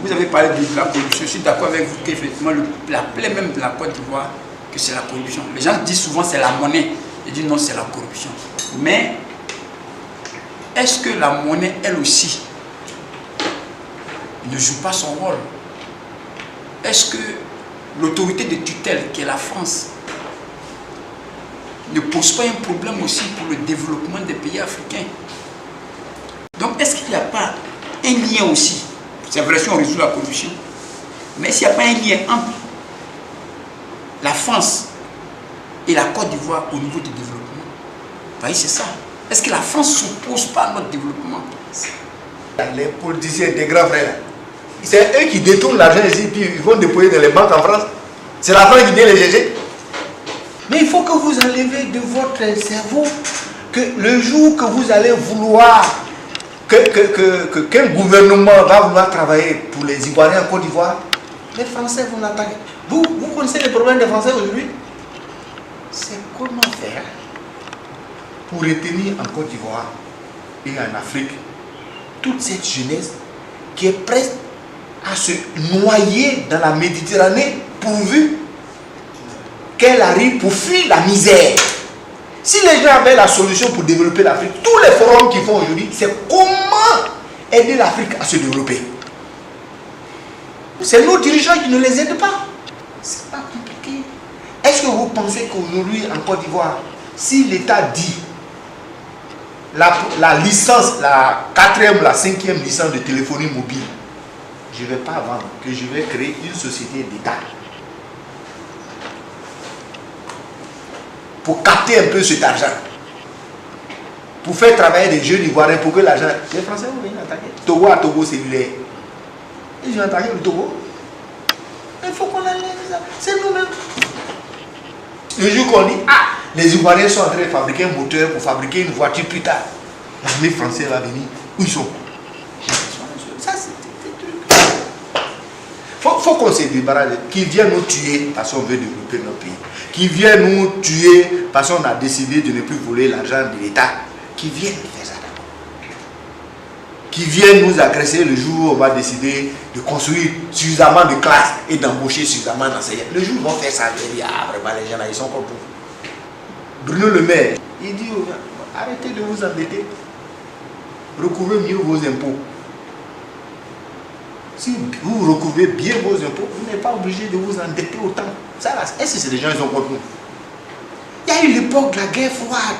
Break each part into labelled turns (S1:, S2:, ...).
S1: vous avez parlé de la corruption. Je suis d'accord avec vous qu'effectivement, la plaie même de la Côte d'Ivoire, que c'est la corruption. Les gens disent souvent c'est la monnaie. Ils disent non, c'est la corruption. Mais est-ce que la monnaie, elle aussi, ne joue pas son rôle? Est-ce que l'autorité de tutelle, qui est la France, ne pose pas un problème aussi pour le développement des pays africains? Donc, est-ce qu'il n'y a pas un lien aussi? C'est vrai si on résout la corruption, mais s'il n'y a pas un lien entre la France et la Côte d'Ivoire au niveau du développement? Vous voyez, c'est ça. Est-ce que la France ne s'oppose pas à notre développement?
S2: Les politiciens des grands frères, c'est eux qui détournent l'argent ici, puis ils vont déposer dans les banques en France. C'est la France qui vient les chercher. Mais il faut que vous enlevez de votre cerveau que le jour que vous allez vouloir qu'un gouvernement va vouloir travailler pour les Ivoiriens en Côte d'Ivoire, les Français vont l'attaquer. Vous connaissez les problèmes des Français aujourd'hui? C'est comment faire pour retenir en Côte d'Ivoire et en Afrique toute cette jeunesse qui est prête à se noyer dans la Méditerranée pourvu qu'elle arrive pour fuir la misère. Si les gens avaient la solution pour développer l'Afrique, tous les forums qu'ils font aujourd'hui, c'est comment aider l'Afrique à se développer. C'est nos dirigeants qui ne les aident pas. C'est pas compliqué. Est-ce que vous pensez qu'aujourd'hui en Côte d'Ivoire, si l'État dit la licence, la 4e ou la 5e licence de téléphonie mobile, je ne vais pas vendre, que je vais créer une société d'État pour capter un peu cet argent, pour faire travailler des jeunes Ivoiriens, pour que l'argent... Les Français vont venir attaquer. Togo à Togo cellulaire. Ils vont attaquer le Togo. Il faut qu'on enlève ça. C'est nous-mêmes. Le jour qu'on dit, ah, les Ivoiriens sont en train de fabriquer un moteur pour fabriquer une voiture plus tard, l'armée française va venir. Où ils sont? Ça, c'est des trucs. Faut qu'on se débarrasse. Qu'ils viennent nous tuer parce qu'on veut développer notre pays. Qu'ils viennent nous tuer parce qu'on a décidé de ne plus voler l'argent de l'État. Qu'ils viennent faire ça d'abord. Qu'ils viennent nous agresser le jour où on va décider de construire suffisamment de classes et d'embaucher suffisamment d'enseignants. Le jour où ils vont faire ça, ils disent, ah vraiment les gens là, ils sont comme vous. Bruno Le Maire, il dit aux gens, arrêtez de vous embêter. Recouvrez mieux vos impôts. Si vous recouvrez bien vos impôts, vous n'êtes pas obligé de vous endetter autant. Ça là, est-ce que c'est des gens qui sont contre nous? Il y a eu l'époque de la guerre froide,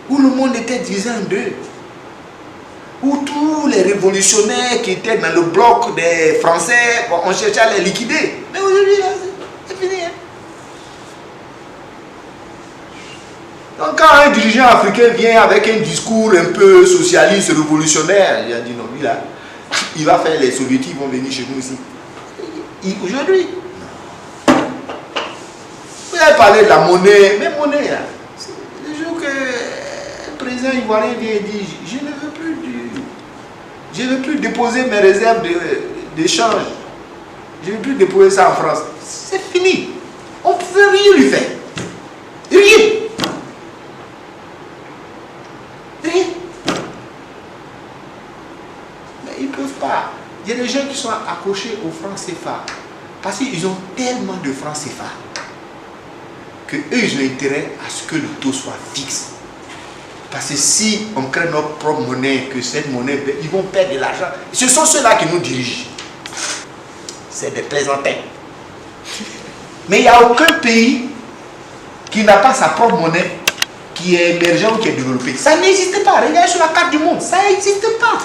S2: où le monde était divisé en deux, où tous les révolutionnaires qui étaient dans le bloc des Français, bon, on cherchait à les liquider. Mais aujourd'hui, là, c'est fini. Hein? Donc quand un dirigeant africain vient avec un discours un peu socialiste, révolutionnaire, il a dit non, lui là, il va faire les soviétiques, ils vont venir chez nous ici. Aujourd'hui, vous avez parlé de la monnaie, mais monnaie là, le jour que le président ivoirien vient et dit, je ne veux plus déposer mes réserves d'échange, je ne veux plus déposer ça en France. C'est fini. On ne peut rien lui faire. Rien. Rien. Mais ils ne peuvent pas. Il y a des gens qui sont accrochés au franc CFA parce qu'ils ont tellement de francs CFA que eux ils ont intérêt à ce que le taux soit fixe. Parce que si on crée notre propre monnaie, que cette monnaie, ils vont perdre de l'argent. Ce sont ceux-là qui nous dirigent. C'est des plaisantins. Mais il n'y a aucun pays qui n'a pas sa propre monnaie, qui est émergent ou qui est développé. Ça n'existe pas. Regardez sur la carte du monde. Ça n'existe pas.